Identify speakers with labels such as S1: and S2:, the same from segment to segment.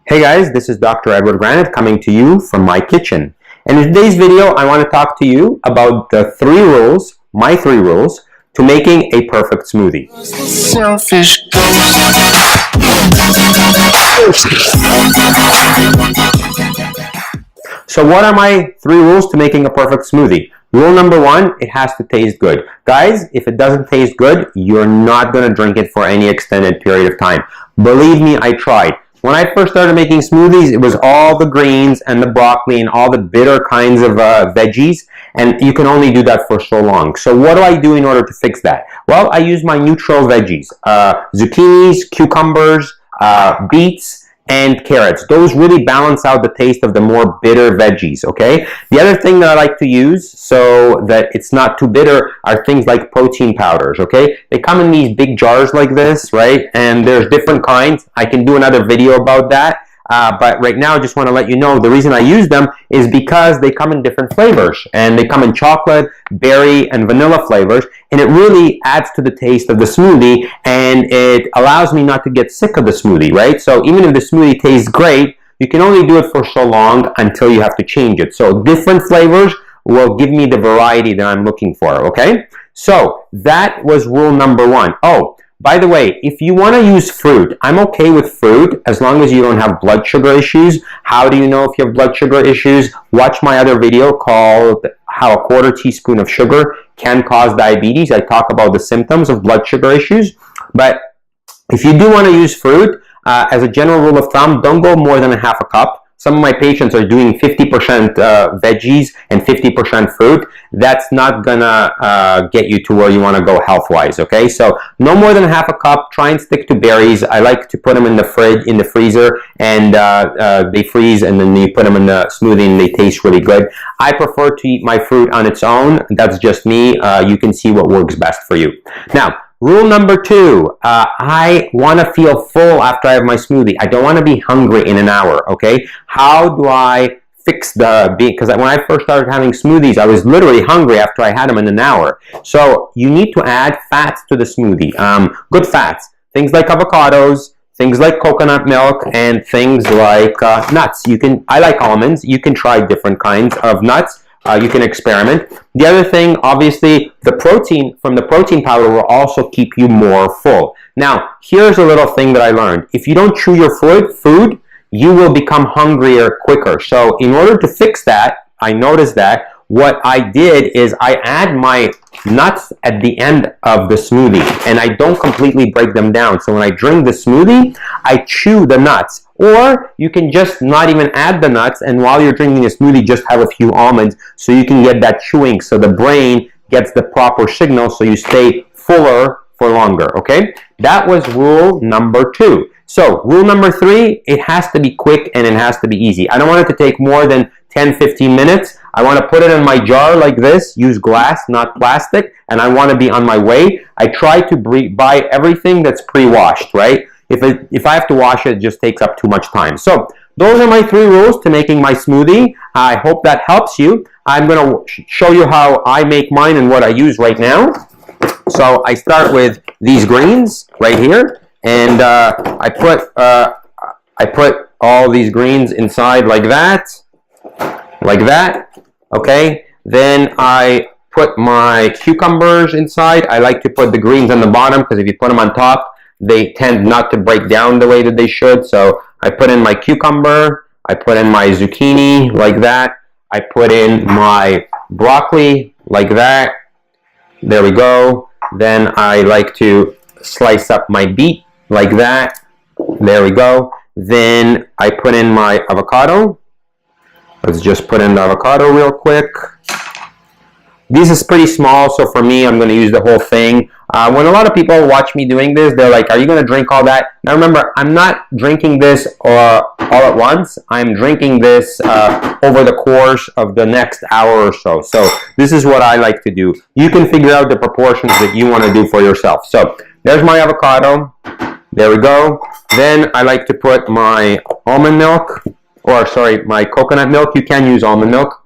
S1: Hey guys, this is Dr. Edward Granite coming to you from my kitchen. And in today's video, I want to talk to you about the my three rules to making a perfect smoothie.
S2: Selfish.
S1: So what are my three rules to making a perfect smoothie? Rule number one, it has to taste good. Guys, if it doesn't taste good, you're not going to drink it for any extended period of time. Believe me, I tried. When I first started making smoothies, it was all the greens and the broccoli and all the bitter kinds of veggies, and you can only do that for so long. So what do I do in order to fix that? Well, I use my neutral veggies, zucchinis, cucumbers, beets, and carrots. Those really balance out the taste of the more bitter veggies, okay? The other thing that I like to use so that it's not too bitter are things like protein powders, okay? They come in these big jars like this, right? And there's different kinds. I can do another video about that. But right now, I just want to let you know the reason I use them is because they come in different flavors. And they come in chocolate, berry, and vanilla flavors. And it really adds to the taste of the smoothie. And it allows me not to get sick of the smoothie, right? So even if the smoothie tastes great, you can only do it for so long until you have to change it. So different flavors will give me the variety that I'm looking for, okay? So that was rule number one. Oh, by the way, if you want to use fruit, I'm okay with fruit as long as you don't have blood sugar issues. How do you know if you have blood sugar issues? Watch my other video called How a Quarter Teaspoon of Sugar Can Cause Diabetes. I talk about the symptoms of blood sugar issues. But if you do want to use fruit, as a general rule of thumb, don't go more than a half a cup. Some of my patients are doing 50% veggies and 50% fruit. That's not gonna get you to where you want to go health-wise, okay? So no more than half a cup. Try and stick to berries. I like to put them in the fridge, in the freezer, and they freeze, and then you put them in the smoothie, and they taste really good. I prefer to eat my fruit on its own. That's just me. You can see what works best for you. Now, rule number two, I want to feel full after I have my smoothie. I don't want to be hungry in an hour, okay? How do I fix because when I first started having smoothies, I was literally hungry after I had them in an hour. So you need to add fats to the smoothie, good fats, things like avocados, things like coconut milk, and things like nuts. I like almonds. You can try different kinds of nuts. You can experiment. The other thing, obviously, the protein from the protein powder will also keep you more full. Now, here's a little thing that I learned. If you don't chew your food, you will become hungrier quicker. So in order to fix that, I noticed that what I did is I add my nuts at the end of the smoothie, and I don't completely break them down. So when I drink the smoothie, I chew the nuts. Or you can just not even add the nuts, and while you're drinking a smoothie, just have a few almonds so you can get that chewing, so the brain gets the proper signal so you stay fuller for longer, okay? That was rule number two. So rule number three, it has to be quick and it has to be easy. I don't want it to take more than 10-15 minutes. I want to put it in my jar like this, use glass, not plastic, and I want to be on my way. I try to buy everything that's pre-washed, right? If I have to wash it, it just takes up too much time. So those are my three rules to making my smoothie. I hope that helps you. I'm going to show you how I make mine and what I use right now. So I start with these greens right here, and I put all these greens inside like that, okay? Then I put my cucumbers inside. I like to put the greens on the bottom because if you put them on top, they tend not to break down the way that they should. So I put in my cucumber, I put in my zucchini like that, I put in my broccoli like that. There we go. Then I like to slice up my beet like that. There we go. Then I put in my avocado. Let's just put in the avocado real quick. This is pretty small, so for me, I'm going to use the whole thing. When a lot of people watch me doing this, they're like, are you going to drink all that? Now remember, I'm not drinking this all at once. I'm drinking this over the course of the next hour or so. So this is what I like to do. You can figure out the proportions that you want to do for yourself. So there's my avocado. There we go. Then I like to put my almond milk, or sorry, my coconut milk. You can use almond milk.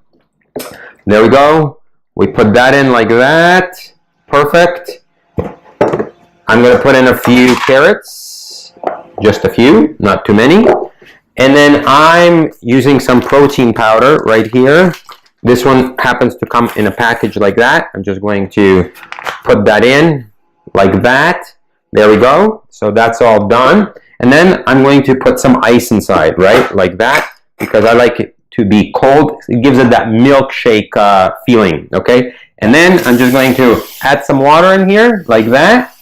S1: There we go. We put that in like that. Perfect. I'm going to put in a few carrots. Just a few, not too many. And then I'm using some protein powder right here. This one happens to come in a package like that. I'm just going to put that in like that. There we go. So that's all done. And then I'm going to put some ice inside, right? Like that, because I like it to be cold. It gives it that milkshake feeling, okay? And then I'm just going to add some water in here, like that.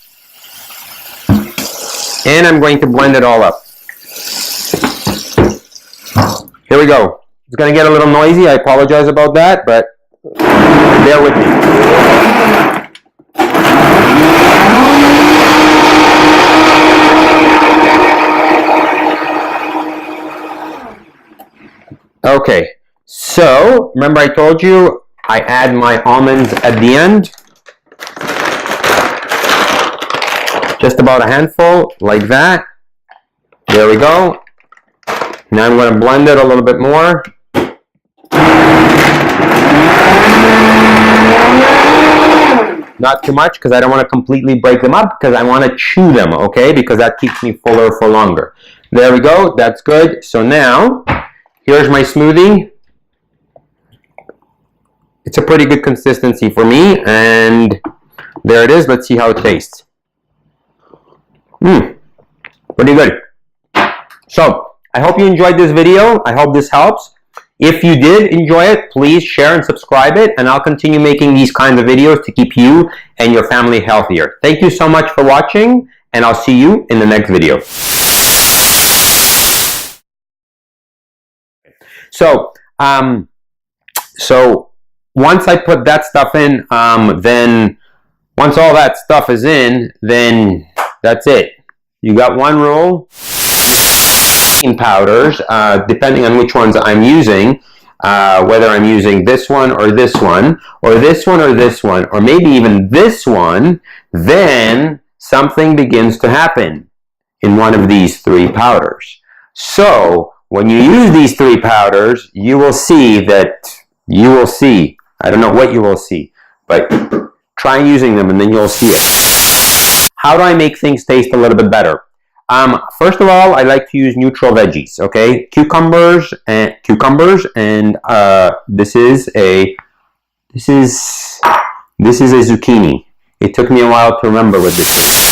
S1: And I'm going to blend it all up. Here we go. It's going to get a little noisy. I apologize about that, but bear with me. Okay, so remember I told you I add my almonds at the end. Just about a handful, like that. There we go. Now I'm going to blend it a little bit more. Not too much, because I don't want to completely break them up, because I want to chew them, okay? Because that keeps me fuller for longer. There we go. That's good. So now, here's my smoothie. It's a pretty good consistency for me, and there it is. Let's see how it tastes. Pretty good. So, I hope you enjoyed this video. I hope this helps. If you did enjoy it, please share and subscribe it, and I'll continue making these kinds of videos to keep you and your family healthier. Thank you so much for watching, and I'll see you in the next video. So, once I put that stuff in, then once all that stuff is in, then that's it. You got one rule. In powders, depending on which ones I'm using, whether I'm using this one or this one, or this one or this one, or maybe even this one, then something begins to happen in one of these three powders. So, when you use these three powders, you will see that, I don't know what you will see, but try using them and then you'll see it. How do I make things taste a little bit better? First of all, I like to use neutral veggies, okay? Cucumbers, and this is a zucchini. It took me a while to remember what this is.